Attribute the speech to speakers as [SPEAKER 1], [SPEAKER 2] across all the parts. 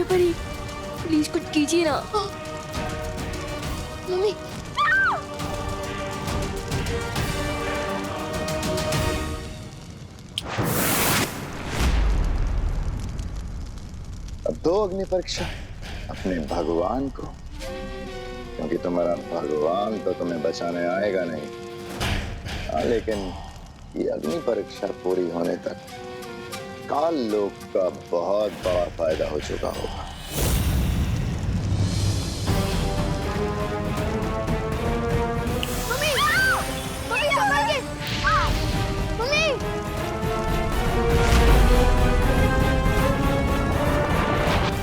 [SPEAKER 1] परी, प्लीज कुछ कीजिए ना।
[SPEAKER 2] मम्मी
[SPEAKER 3] अब दो अग्नि परीक्षा अपने भगवान को, क्योंकि तुम्हारा भगवान तो तुम्हें बचाने आएगा नहीं। हाँ, लेकिन ये अग्नि परीक्षा पूरी होने तक काल लोक का बहुत बड़ा फायदा हो चुका होगा।
[SPEAKER 2] मम्मी मम्मी संभाल के। मम्मी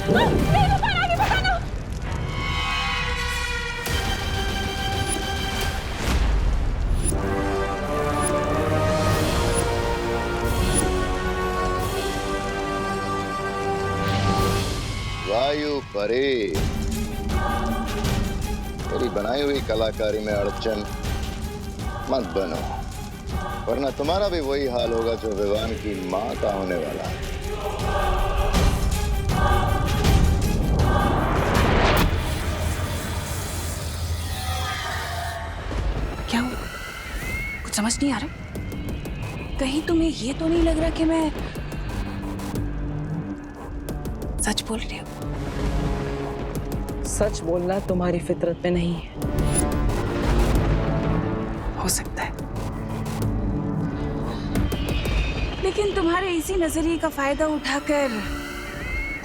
[SPEAKER 2] नहीं दुकान आगे बताना।
[SPEAKER 3] वायु परे, मेरी बनाई हुई कलाकारी में अड़चन मत बनो, वरना तुम्हारा भी वही हाल होगा जो विवान की मां का होने वाला है।
[SPEAKER 4] क्या हुआ? कुछ समझ नहीं आ रहा। कहीं तुम्हें ये तो नहीं लग रहा कि मैं सच बोल रही हूँ?
[SPEAKER 5] सच बोलना तुम्हारी फितरत में नहीं है।
[SPEAKER 4] हो सकता है, लेकिन तुम्हारे इसी नजरिए का फायदा उठाकर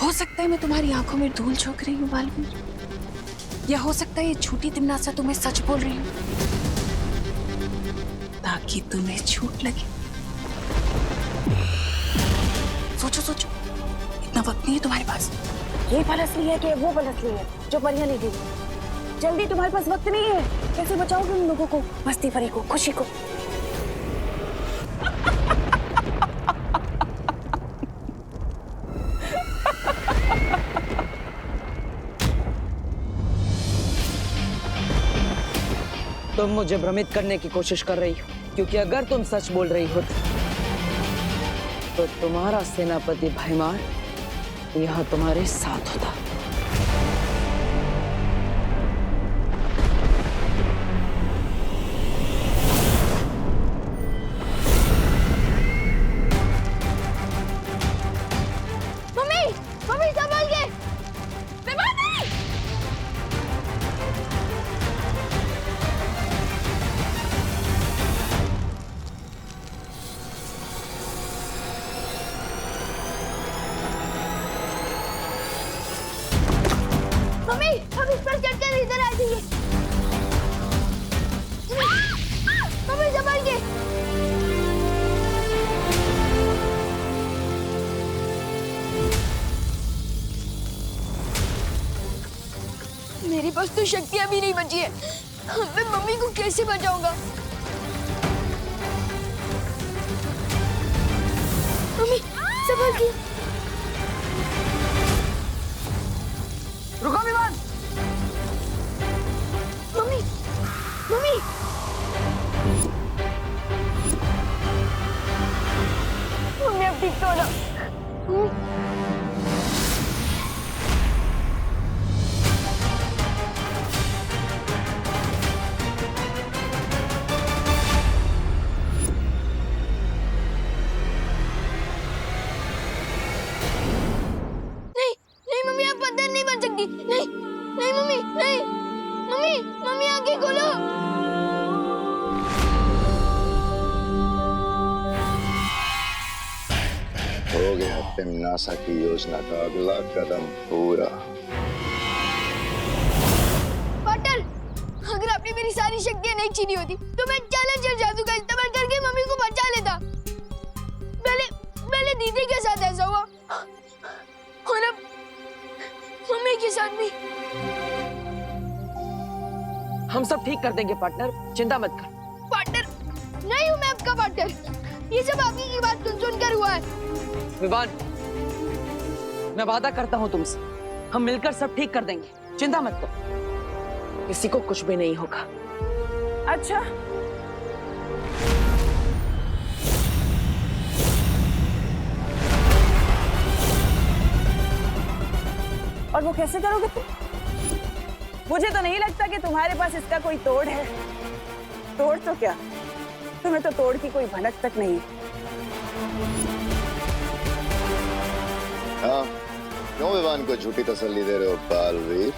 [SPEAKER 4] हो सकता है मैं तुम्हारी आंखों में धूल झोंक रही हूँ बालवीर, या हो सकता है ये झूठी तिमनासा तुम्हें सच बोल रही हूँ ताकि तुम्हें झूठ लगे। सोचो सोचो, इतना वक्त नहीं है तुम्हारे पास।
[SPEAKER 6] ये फल असली है कि वो फल असली है जो परियां ले गई? जल्दी, तुम्हारे पास वक्त नहीं है। कैसे बचाओगे उन लोगों को, मस्ती परी को, खुशी को?
[SPEAKER 5] तुम मुझे भ्रमित करने की कोशिश कर रही हो, क्योंकि अगर तुम सच बोल रही हो तो तुम्हारा सेनापति भैमान यहाँ तुम्हारे साथ होता।
[SPEAKER 2] मम्मी मम्मी संभाल के। मम्मी हम इस पर चढ़कर इधर आ जाइए। मम्मी संभाल के। मेरे पास तो शक्तियां भी नहीं बची है, मैं मम्मी को कैसे बचाऊंगा? मम्मी संभाल के।
[SPEAKER 5] रुको विमान!
[SPEAKER 2] मम्मी मम्मी मम्मी अब ठीक तो हो ना? नहीं नहीं मम्मी आप पत्थर नहीं बन सकती। नहीं नहीं मम्मी नहीं। मम्मी मम्मी आंखें खोलो।
[SPEAKER 3] हो गया तिमनासा की योजना का अगला कदम पूरा।
[SPEAKER 2] पाटल, अगर आपने मेरी सारी शक्तियां नहीं छीनी होती तो मैं चैलेंजर जादू का इस्तेमाल करके मम्मी को बचा लेता। पहले दीदी के साथ ऐसा हुआ और अब मम्मी के साथ भी।
[SPEAKER 5] हम सब ठीक कर देंगे पार्टनर, चिंता मत कर।
[SPEAKER 2] पार्टनर नहीं हूँ मैं आपका पार्टनर, ये सब आपकी की बात सुन कर हुआ है।
[SPEAKER 5] विवान, मैं वादा करता हूँ तुमसे, हम मिलकर सब ठीक कर देंगे, चिंता मत करो, किसी को कुछ भी नहीं होगा।
[SPEAKER 6] अच्छा, और वो कैसे करोगे तुम? मुझे तो नहीं लगता कि तुम्हारे पास इसका कोई तोड़ है। तोड़ तो क्या, तुम्हें तो तोड़ की कोई भनक तक नहीं।
[SPEAKER 3] हाँ, क्यों विवान को झूठी तसल्ली दे रहे हो बालवीर?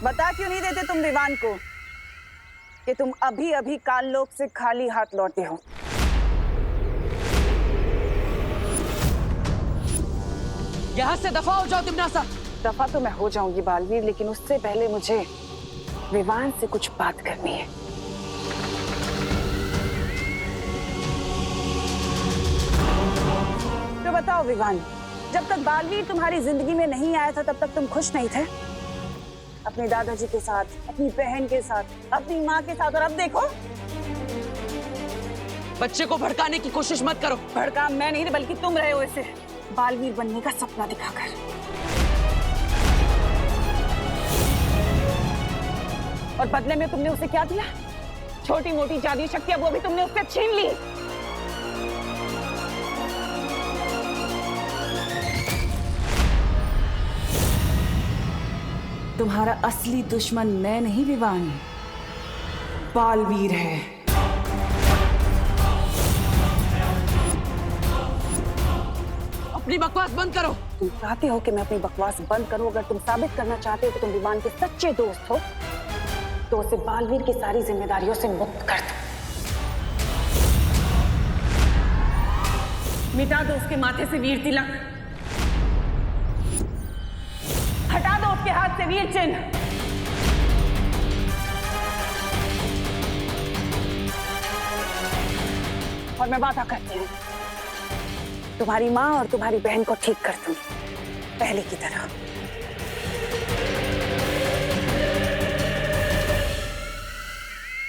[SPEAKER 6] बता क्यों नहीं देते तुम विवान को कि तुम अभी अभी काललोक से खाली हाथ लौटे हो?
[SPEAKER 5] यहाँ से दफा हो जाओ तिमनासा।
[SPEAKER 6] दफा तो मैं हो जाऊंगी बालवीर, लेकिन उससे पहले मुझे विवान से कुछ बात करनी है। तो बताओ विवान, जब तक बालवीर तुम्हारी जिंदगी में नहीं आया था तब तक तुम खुश नहीं थे? अपने दादाजी के साथ, अपनी बहन के साथ, अपनी माँ के साथ, और अब देखो।
[SPEAKER 5] बच्चे को भड़काने की कोशिश मत करो।
[SPEAKER 6] भड़का मैं नहीं बल्कि तुम रहे हो इसे बालवीर बनने का सपना दिखाकर। और बदले में तुमने उसे क्या दिया? छोटी मोटी जादुई शक्तियां वो भी तुमने उससे छीन ली। तुम्हारा असली दुश्मन मैं नहीं विवान, बालवीर है।
[SPEAKER 5] अपनी बकवास बंद करो।
[SPEAKER 6] तुम चाहते हो कि मैं अपनी बकवास बंद करूं? अगर तुम साबित करना चाहते हो कि तुम विवान के सच्चे दोस्त हो तो उसे बालवीर की सारी जिम्मेदारियों से मुक्त कर दो। मिटा दो उसके माथे से वीर तिलक, हटा दो उसके हाथ से वीर चिन्ह। और मैं वादा करती हूँ तुम्हारी माँ और तुम्हारी बहन को ठीक कर दूंगी पहले की तरह।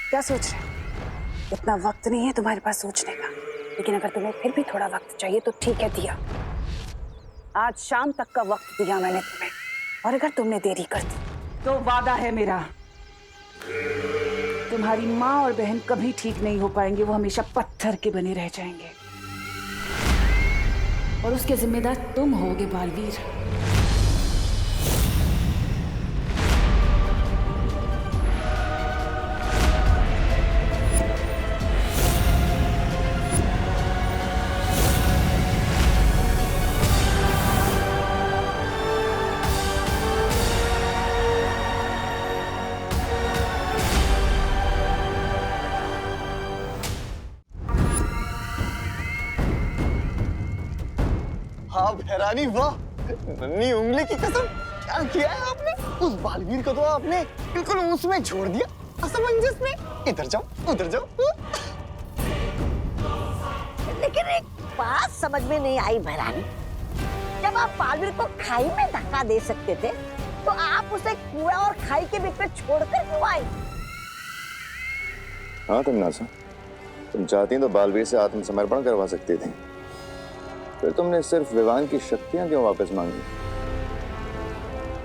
[SPEAKER 6] क्या सोच रहे हो? इतना वक्त नहीं है तुम्हारे पास सोचने का, लेकिन अगर तुम्हें फिर भी थोड़ा वक्त चाहिए तो ठीक है, दिया। आज शाम तक का वक्त दिया मैंने तुम्हें, और अगर तुमने देरी कर दी तो वादा है मेरा, तुम्हारी माँ और बहन कभी ठीक नहीं हो पाएंगे। वो हमेशा पत्थर के बने रह जाएंगे, और उसके जिम्मेदार तुम होगे बालवीर।
[SPEAKER 7] हाँ भैरानी, वाह, नन्ही उंगली की कसम, क्या किया है आपने? उस बालवीर को तो आपने बिल्कुल उसमें छोड़ दिया, असमंजस में। इधर जाओ, उधर जाओ।
[SPEAKER 8] लेकिन एक बात समझ में नहीं आई भैरानी, जब आप बालवीर को खाई में धक्का दे सकते थे तो आप उसे कुआं और खाई के बीच में छोड़कर क्यों आए?
[SPEAKER 3] हाँ तिमनासा, तुम चाहती तो बालवीर से आत्मसमर्पण करवा सकती थी, फिर तुमने सिर्फ विवान की शक्तियां क्यों वापस मांगी?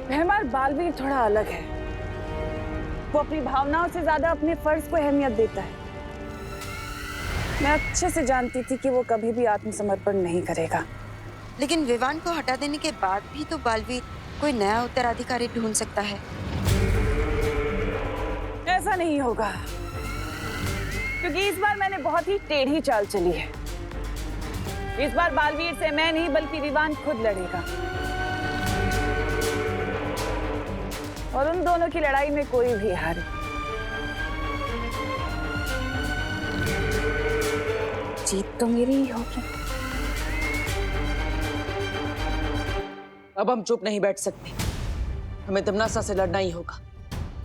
[SPEAKER 6] मेहमान, बालवीर थोड़ा अलग है। वो अपनी भावनाओं से ज्यादा अपने फर्ज को अहमियत देता है। मैं अच्छे से जानती थी कि वो कभी भी आत्मसमर्पण नहीं करेगा।
[SPEAKER 9] लेकिन विवान को हटा देने के बाद भी तो बालवीर कोई नया उत्तराधिकारी ढूंढ सकता है।
[SPEAKER 6] ऐसा नहीं होगा, क्योंकि इस बार मैंने बहुत ही टेढ़ी चाल चली है। इस बार बालवीर से मैं नहीं बल्कि विवान खुद लड़ेगा, और उन दोनों की लड़ाई में कोई भी हारे। जीत तो मेरी ही होगी।
[SPEAKER 5] अब हम चुप नहीं बैठ सकते, हमें तिमनासा से लड़ना ही होगा।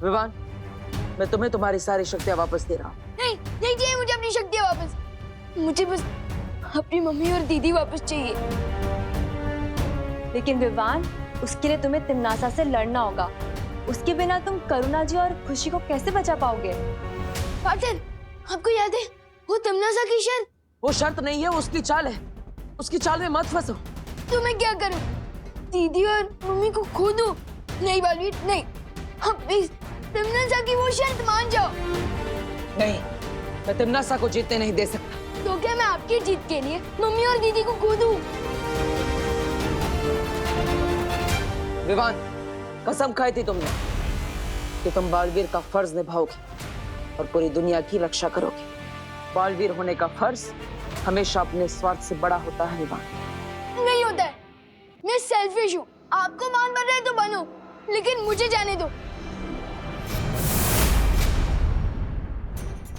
[SPEAKER 5] विवान, मैं तुम्हें तुम्हारी सारी शक्तियां वापस दे रहा हूँ।
[SPEAKER 2] नहीं नहीं चाहिए मुझे अपनी शक्तियां वापस। मुझे बस अपनी मम्मी और दीदी वापस चाहिए।
[SPEAKER 1] लेकिन विवान, उसके लिए तुम्हें तिमनासा से लड़ना होगा। उसके बिना तुम करुणा जी और खुशी को कैसे बचा पाओगे?
[SPEAKER 2] फादर, आपको याद है वो तिमनासा की शर्त?
[SPEAKER 5] वो शर्त नहीं है, वो उसकी चाल है। उसकी चाल में मत फंसो।
[SPEAKER 2] तो मैं क्या करूं? दीदी और मम्मी को खो दूं? नहीं बालवीर, नहीं। हम प्लीज तिमनासा की वो शर्त मान जाओ।
[SPEAKER 5] नहीं, मैं तिमनासा को जीतने नहीं दे सकता।
[SPEAKER 2] तो क्या मैं आपकी आपकी जीत के लिए मम्मी और दीदी को खो दूं।
[SPEAKER 5] विवान, कसम खाई थी तुमने कि तुम बालवीर का फर्ज निभाओगे और पूरी दुनिया की रक्षा करोगे। बालवीर होने का फर्ज हमेशा अपने स्वार्थ से बड़ा होता है विवान।
[SPEAKER 2] नहीं होता है, मैं सेल्फिश हूँ। आपको मान बन रहे तो बनो, लेकिन मुझे जाने दो।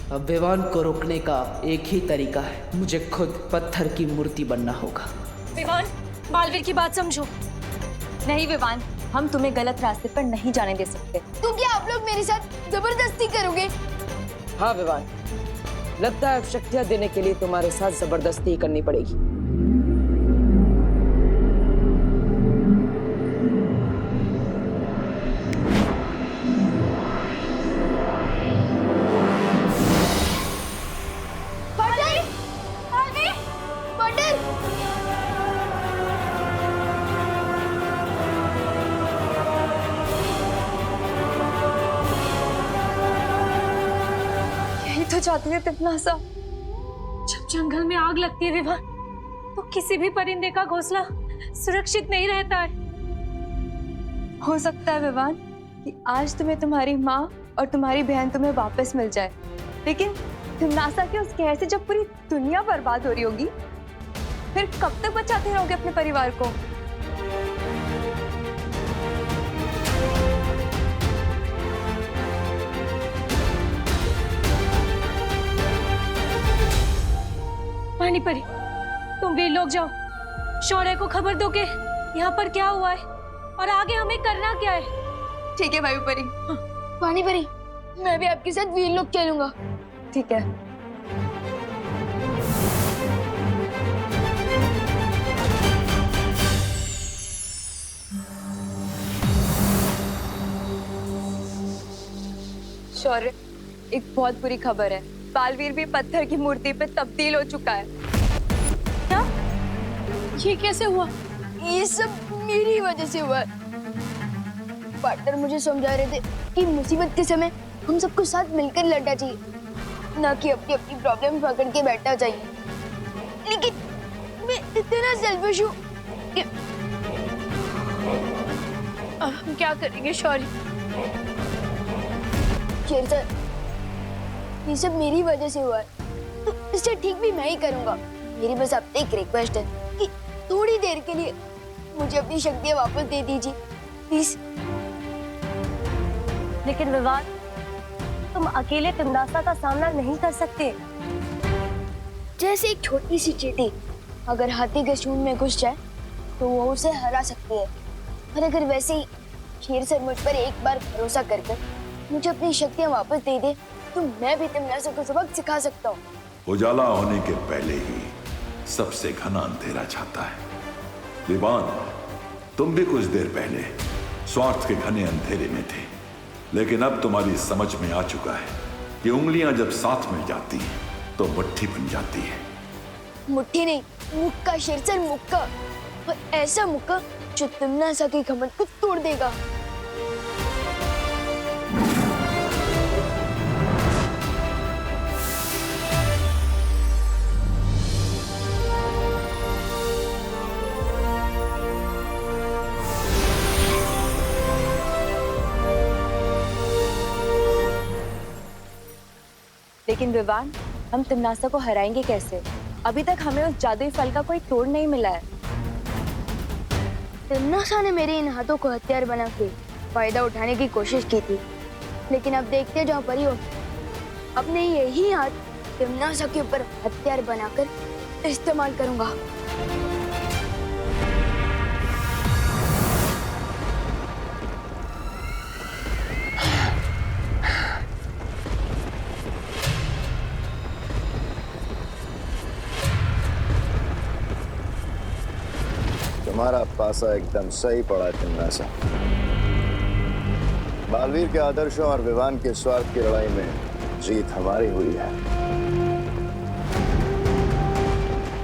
[SPEAKER 10] अब विवान को रोकने का एक ही तरीका है, मुझे खुद पत्थर की मूर्ति बनना होगा।
[SPEAKER 1] विवान, बालवीर की बात समझो। नहीं विवान, हम तुम्हें गलत रास्ते पर नहीं जाने दे सकते।
[SPEAKER 2] तो क्या आप लोग मेरे साथ जबरदस्ती करोगे?
[SPEAKER 5] हाँ विवान, लगता है अब शक्तियां देने के लिए तुम्हारे साथ जबरदस्ती करनी पड़ेगी।
[SPEAKER 1] तो चाहती है तिमनासा।
[SPEAKER 11] जब जंगल में आग लगती है विवान, तो किसी भी परिंदे का घोंसला सुरक्षित नहीं रहता है।
[SPEAKER 1] हो सकता है विवान कि आज तुम्हें तुम्हारी माँ और तुम्हारी बहन तुम्हें वापस मिल जाए, लेकिन तिमनासा के उस कहर से जब पूरी दुनिया बर्बाद हो रही होगी, फिर कब तक बचाते रहोगे अपने परिवार को?
[SPEAKER 11] पानी परी, तुम वीर लोग जाओ, शौर्य को खबर दो कि यहाँ पर क्या हुआ है और आगे हमें करना क्या है।
[SPEAKER 1] ठीक है वायु परी।
[SPEAKER 2] पानी परी, मैं भी आपके साथ वीर लोग चलूंगा।
[SPEAKER 1] ठीक है। शौर्य, एक बहुत बुरी खबर है। बालवीर भी पत्थर की मूर्ति पे तब्दील हो चुका है।
[SPEAKER 2] क्या? ये कैसे हुआ? ये सब मेरी वजह से हुआ। पार्टनर मुझे समझा रहे थे कि मुसीबत के समय हम सबको साथ मिलकर लड़ना चाहिए, ना कि अपनी अपनी प्रॉब्लम पकड़ के बैठना चाहिए। लेकिन मैं इतना सेल्फिश हूँ कि अब हम क्या करेंगे शौर्य? शेर सर, ये सब मेरी वजह से हुआ है, तो इसे ठीक भी मैं ही करूंगा। मेरी बस आपसे एक रिक्वेस्ट है कि थोड़ी देर के लिए मुझे अपनी शक्तियां वापस दे दीजिए, प्लीज।
[SPEAKER 1] लेकिन विवान, तुम अकेले तिमनासा का सामना नहीं कर सकते।
[SPEAKER 2] जैसे एक छोटी सी चींटी अगर हाथी के सूंड में घुस जाए तो वो उसे हरा सकती है, और अगर वैसे ही शेर सर मुझ पर एक बार भरोसा करके मुझे अपनी शक्तियां वापस दे दे, तो मैं भी तिमनासा को सबक सिखा सकता हूँ।
[SPEAKER 12] उजाला होने के पहले ही सबसे घना अंधेरा छाता है। विवान, तुम भी कुछ देर पहले स्वार्थ के घने अंधेरे में थे, लेकिन अब तुम्हारी समझ में आ चुका है कि उंगलियां जब साथ मिल जाती हैं तो मुट्ठी बन जाती है।
[SPEAKER 2] मुट्ठी नहीं, मुक्का शेर सर, मुक्का। और ऐसा मुक्का जो तिमनासा के घमंड को तोड़ देगा।
[SPEAKER 1] लेकिन विवान, हम तिमनासा को हराएंगे कैसे? अभी तक हमें उस जादुई फल का कोई तोड़ नहीं मिला है।
[SPEAKER 2] तिमनासा ने मेरे इन हाथों को हथियार बना के फायदा उठाने की कोशिश की थी, लेकिन अब देखते जाओ परियो, अपने यही हाथ तिमनासा के ऊपर हथियार बनाकर इस्तेमाल करूंगा।
[SPEAKER 3] तुम्हारा पासा एकदम सही पड़ा तिमनासा। बालवीर के आदर्शों और विवान के स्वार्थ की लड़ाई में जीत हमारी हुई है।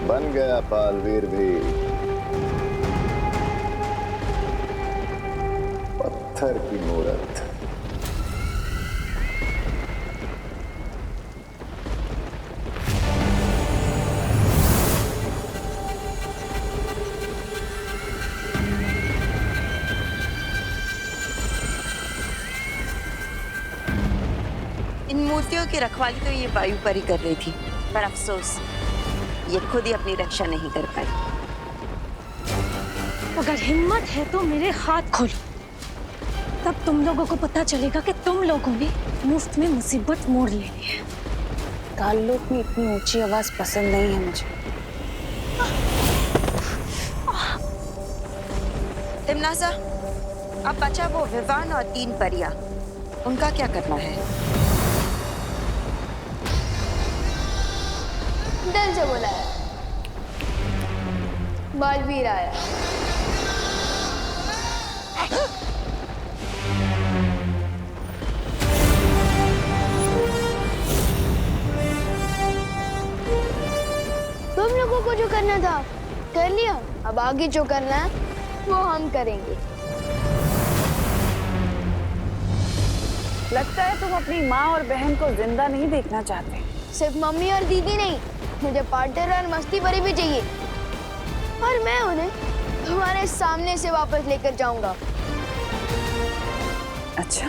[SPEAKER 3] बन गया बालवीर भी पत्थर की मूरत।
[SPEAKER 9] इन मूर्तियों की रखवाली तो ये वायु परी कर रही थी, पर अफसोस ये खुद ही अपनी रक्षा नहीं कर पाई।
[SPEAKER 11] अगर हिम्मत है तो मेरे हाथ खोलो, तब तुम लोगों को पता चलेगा कि तुम लोगों ने मुफ्त में मुसीबत मोड़ लेनी है।
[SPEAKER 6] ताल्लुक में इतनी ऊंची आवाज पसंद नहीं है मुझे।
[SPEAKER 9] तिमनासा, अब बचा वो विवान और 3 परियां, उनका क्या करना है?
[SPEAKER 2] दिल से बोला है। बालवीर आया। तुम लोगों को जो करना था कर लिया, अब आगे जो करना है वो हम करेंगे।
[SPEAKER 6] लगता है तुम अपनी माँ और बहन को जिंदा नहीं देखना चाहते।
[SPEAKER 2] सिर्फ मम्मी और दीदी नहीं, मुझे पार्टनर और मस्ती परी भी चाहिए, और मैं उन्हें तुम्हारे सामने से वापस लेकर जाऊंगा।
[SPEAKER 6] अच्छा,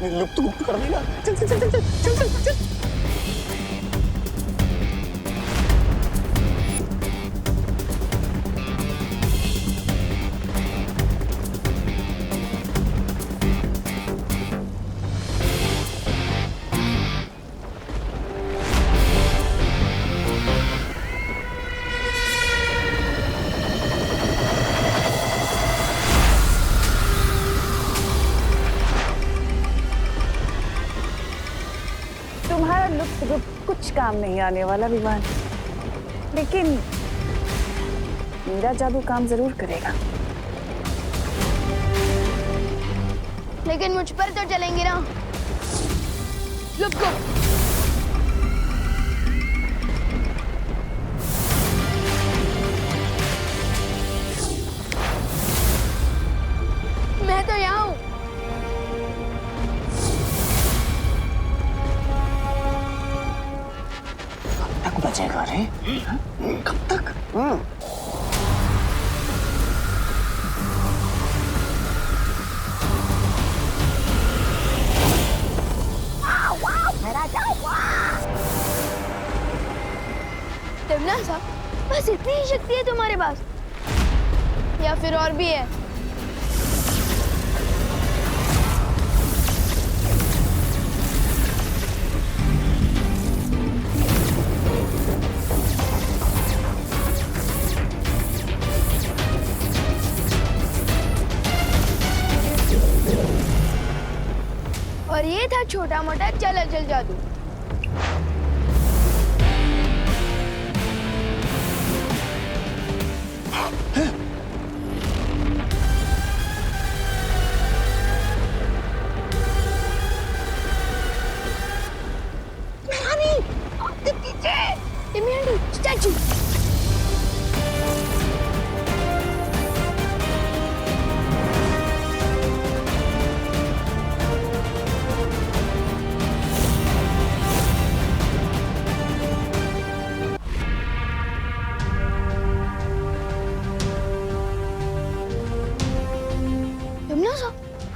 [SPEAKER 7] लुप्त गुप्त कर देगा। चल चल चल चल चल चल चल चल।
[SPEAKER 6] तुम्हारा लुप्त गुप्त कुछ काम नहीं आने वाला विवान, लेकिन मेरा जादू काम जरूर करेगा।
[SPEAKER 2] लेकिन मुझ पर तो चलेंगे ना। लुप्त गुप्त। मैं तो यहाँ हूँ।
[SPEAKER 7] तक बचेगा रे? कब तक?
[SPEAKER 2] तिमनासा, बस इतनी ही शक्ति है तुम्हारे पास, या फिर और भी है? और ये था छोटा मोटा चल चल जादू। स्टैचू।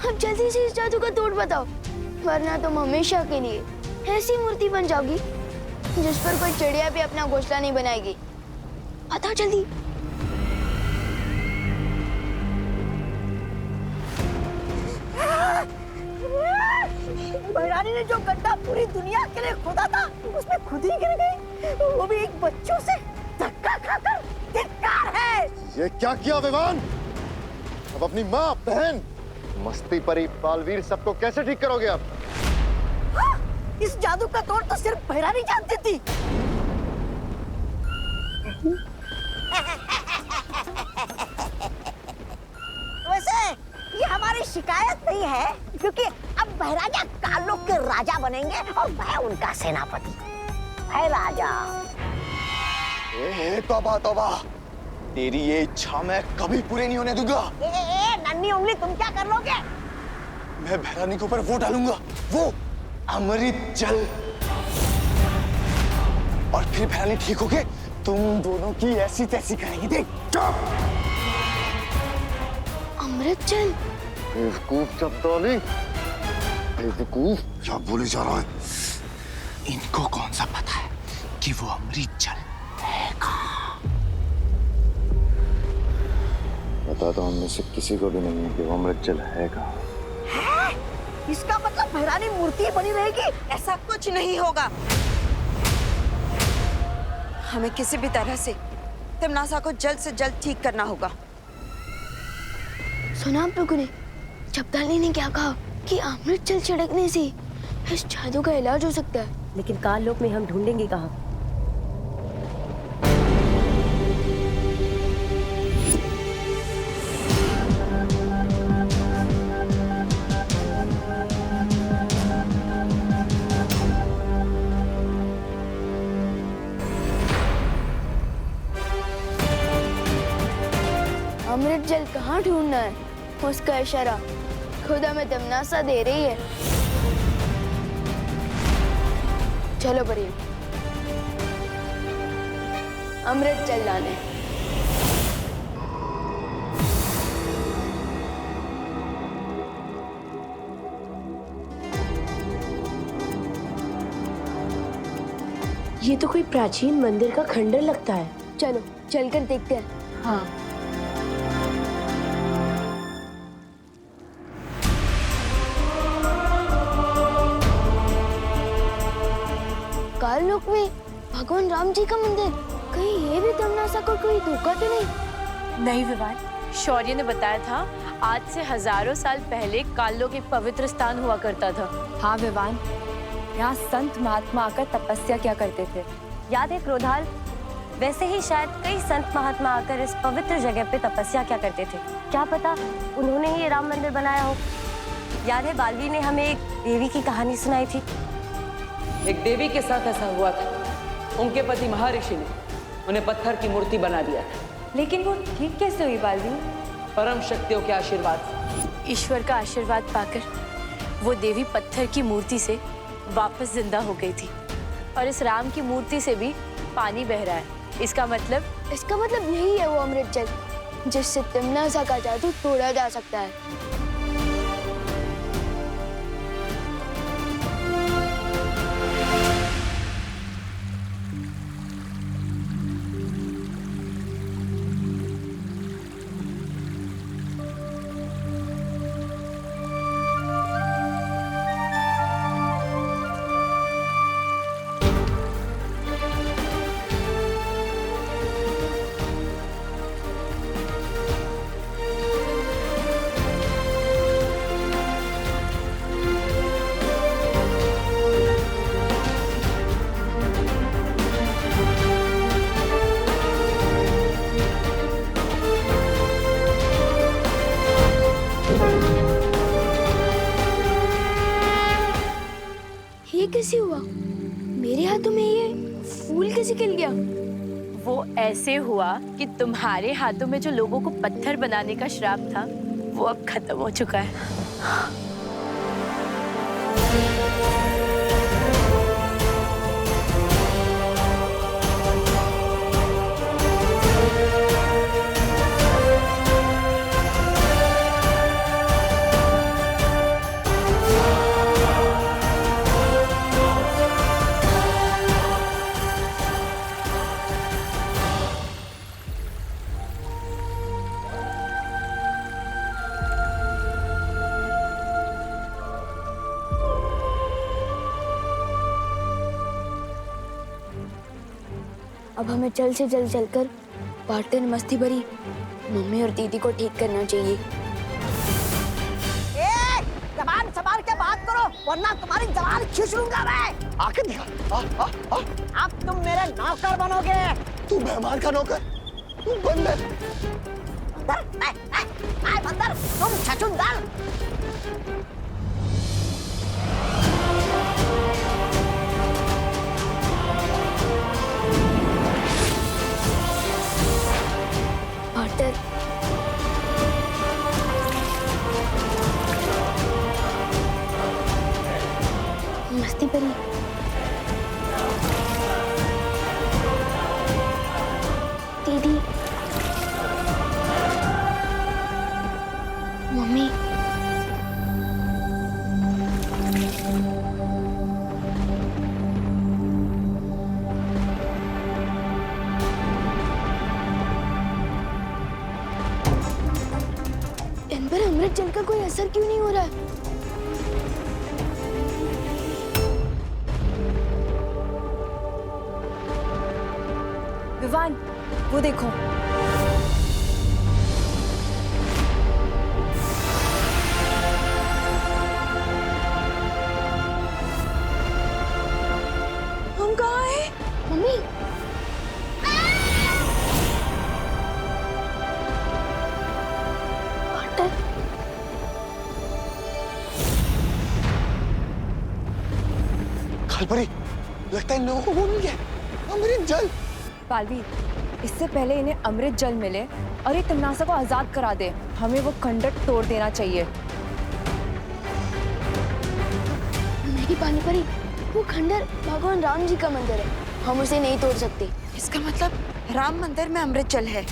[SPEAKER 2] अब जल्दी से इस जादू का तोड़ बताओ, वरना तुम हमेशा के लिए ऐसी मूर्ति बन जाओगी जिस पर कोई चिड़िया भी अपना घोंसला नहीं बनाएगी। बताओ जल्दी।
[SPEAKER 8] भैरानी ने जो गड्ढा पूरी दुनिया के लिए खोदा था, उसमें खुद ही गिर गई, वो भी एक बच्चों से धक्का खाकर। धिक्कार है।
[SPEAKER 3] ये क्या किया विवान? अब अपनी माँ, बहन, मस्ती परी, बालवीर सबको कैसे ठीक करोगे आप?
[SPEAKER 8] हाँ, इस जादू का तोड़ तो सिर्फ भैरानी जानती थी। वैसे ये हमारी शिकायत नहीं है, क्योंकि अब भैराजा कालों के राजा बनेंगे और मैं उनका सेनापति। भैराजा।
[SPEAKER 7] तौबा तौबा, तेरी ये इच्छा मैं कभी पूरी नहीं होने दूंगा।
[SPEAKER 8] नन्ही उंगली, तुम क्या कर लोगे?
[SPEAKER 7] मैं भैरानी के ऊपर वो डालूंगा, वो अमृत जल, और फिर भैरानी ठीक होके तुम दोनों की ऐसी तैसी करेगी, देख।
[SPEAKER 2] अमृत जल।
[SPEAKER 7] बेवकूफ चपटोली, बेवकूफ। क्या बोले जा रहा है? इनको कौन सा पता है कि वो अमृत जल है कहाँ?
[SPEAKER 3] बता तो हम में से किसी को भी नहीं है कि वो अमृत जल है कहाँ।
[SPEAKER 8] इसका मतलब भैरानी मूर्ति बनी रहेगी?
[SPEAKER 9] ऐसा कुछ नहीं होगा। हमें किसी भी तरह से तिमनासा को जल्द से जल्द ठीक करना होगा।
[SPEAKER 2] सुना आप लोगों ने? चपटाली ने क्या कहा कि अमृत जल छिड़कने से इस जादू का इलाज हो सकता है।
[SPEAKER 8] लेकिन काल लोक में हम ढूंढेंगे कहाँ?
[SPEAKER 2] अमृत जल कहाँ ढूंढना है? उसका इशारा खुदा में तिमनासा दे रही है। चलो परी, अमृत जल लाने।
[SPEAKER 11] ये तो कोई प्राचीन मंदिर का खंडर लगता है।
[SPEAKER 2] चलो चलकर देखते हैं।
[SPEAKER 11] हाँ।
[SPEAKER 2] काल लोक में भगवान राम जी का मंदिर, कहीं ये भी तिमनासा को कोई धोखा तो नहीं?
[SPEAKER 11] नहीं विवान, शौर्य ने बताया था आज से हजारों साल पहले काललोक एक पवित्र स्थान हुआ करता था।
[SPEAKER 1] हाँ विवान, यहाँ संत महात्मा आकर तपस्या किया करते थे।
[SPEAKER 13] याद है क्रोधाल? वैसे ही शायद कई संत महात्मा आकर इस पवित्र जगह पे तपस्या क्या करते थे। क्या पता उन्होंने ही ये राम मंदिर बनाया हो। याद है बालवीर ने हमें एक देवी की कहानी सुनाई थी।
[SPEAKER 5] एक देवी के साथ ऐसा हुआ था। उनके पति महर्षि ने उन्हें पत्थर की मूर्ति बना दिया था।
[SPEAKER 1] लेकिन वो ठीक कैसे हुई बालवीर?
[SPEAKER 5] परम शक्तियों के आशीर्वाद से।
[SPEAKER 11] ईश्वर का आशीर्वाद पाकर वो देवी पत्थर की मूर्ति से वापस जिंदा हो गई थी। और इस राम की मूर्ति से भी पानी बह रहा है। इसका मतलब
[SPEAKER 2] यही है वो अमृत जल जिससे तिमनासा का जादू तोड़ा जा सकता है। ये कैसे हुआ? मेरे हाथों में ये फूल कैसे खिल गया?
[SPEAKER 11] वो ऐसे हुआ कि तुम्हारे हाथों में जो लोगों को पत्थर बनाने का श्राप था वो अब खत्म हो चुका है।
[SPEAKER 2] अब हमें जल्द से जल्द चलकर बातें मस्ती भरी मम्मी और दीदी को ठीक करना चाहिए।
[SPEAKER 8] ए, जबान संभाल के बात करो वरना तुम्हारी जबान खींच लूंगा मैं।
[SPEAKER 7] आके दिखा।
[SPEAKER 8] अब तुम मेरे नौकर बनोगे।
[SPEAKER 7] तू मेहमान का नौकर? तू बंदर?
[SPEAKER 8] बंदर, तुम छछूंदर।
[SPEAKER 2] मस्ती परी। अमृत जल का कोई असर क्यों नहीं हो रहा है?
[SPEAKER 1] विवान, वो देखो।
[SPEAKER 4] हम कहाँ हैं?
[SPEAKER 2] मम्मी, पार्टनर,
[SPEAKER 7] खालपरी, लगता है इन लोगों को वो मिल गया अमृत जल।
[SPEAKER 1] बालवीर, इससे पहले इन्हें अमृत जल मिले और ये तिमनासा को आजाद करा दे, हमें वो खंडर तोड़ देना चाहिए।
[SPEAKER 2] मेरी पानी परी, वो खंडर भगवान राम जी का मंदिर है, हम उसे नहीं तोड़ सकते।
[SPEAKER 9] इसका मतलब राम मंदिर में अमृत जल है।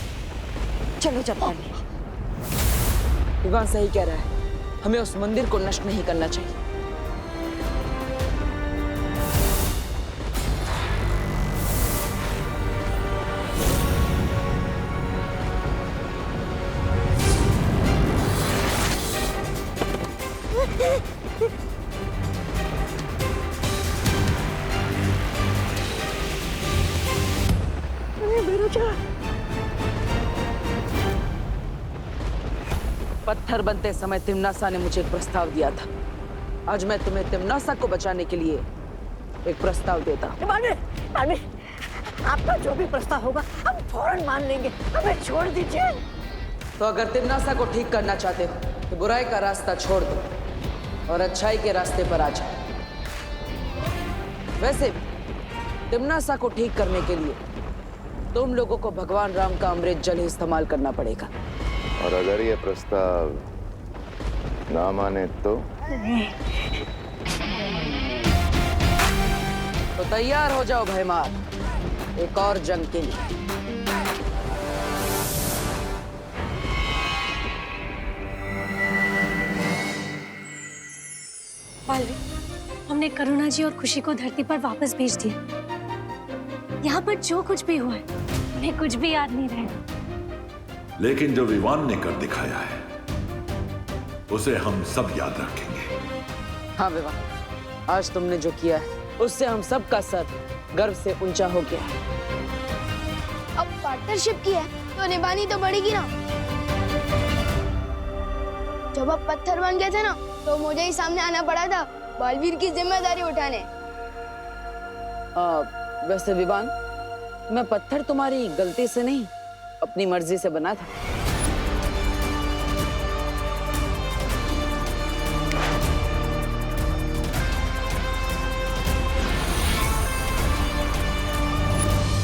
[SPEAKER 9] चलो जपाली।
[SPEAKER 5] विवान सही कह रहा है, हमें उस मंदिर को नष्ट नहीं करना चाहिए। पत्थर बनते समय तिमनासा ने मुझे एक प्रस्ताव दिया था। आज मैं तुम्हें तिमनासा को बचाने के लिए एक प्रस्ताव देता हूँ।
[SPEAKER 8] आपका जो भी प्रस्ताव होगा हम फौरन मान लेंगे, हमें छोड़ दीजिए।
[SPEAKER 5] तो अगर तिमनासा को ठीक करना चाहते हो तो बुराई का रास्ता छोड़ दो और अच्छाई के रास्ते पर आ जाओ। वैसे भी तिमनासा को ठीक करने के लिए तुम लोगों को भगवान राम का अमृत जल ही इस्तेमाल करना पड़ेगा।
[SPEAKER 3] और अगर ये प्रस्ताव ना माने तो
[SPEAKER 5] तैयार हो जाओ भयमार, एक और जंग के लिए।
[SPEAKER 13] बालवीर, हमने करुणा जी और खुशी को धरती पर वापस भेज दिया। यहाँ पर जो कुछ भी हुआ है उन्हें कुछ भी याद नहीं रहेगा।
[SPEAKER 12] लेकिन जो विवान ने कर दिखाया है उसे हम सब याद रखेंगे।
[SPEAKER 5] हाँ विवान, आज तुमने जो किया है उससे हम सब का सर गर्व से ऊंचा हो गया है।
[SPEAKER 2] अब पार्टनरशिप की है तो निभानी तो पड़ेगी ना। जब आप पत्थर बन गए थे ना तो मुझे ही सामने आना पड़ा था बालवीर की जिम्मेदारी उठाने।
[SPEAKER 5] वैसे विवान, मैं पत्थर तुम्हारी गलती से नहीं अपनी मर्जी से बना था।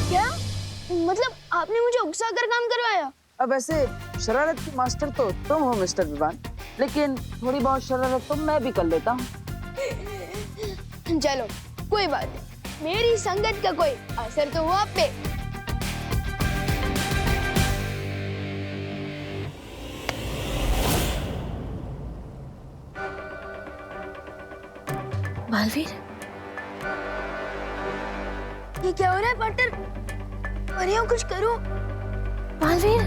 [SPEAKER 2] क्या मतलब आपने मुझे उकसा कर काम करवाया?
[SPEAKER 5] अब वैसे शरारत की मास्टर तो तुम हो मिस्टर विवान, लेकिन थोड़ी बहुत शरारत तो मैं भी कर लेता हूँ।
[SPEAKER 2] चलो कोई बात नहीं, मेरी संगत का कोई असर तो हुआ आप पे।
[SPEAKER 13] बालवीर,
[SPEAKER 2] ये क्या हो रहा है पार्टनर? परियों कुछ करो।
[SPEAKER 13] बालवीर,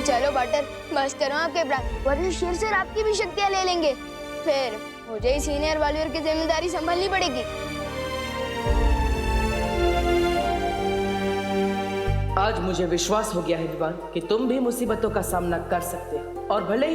[SPEAKER 2] चलो पार्टनर, बस करो आपके प्राण, वरना शेर से आपकी भी शक्तियां ले लेंगे। फिर मुझे ही सीनियर बालवीर की जिम्मेदारी संभालनी पड़ेगी।
[SPEAKER 5] आज मुझे विश्वास हो गया है विवान कि तुम भी मुसीबतों का सामना कर सकते हो और भले ही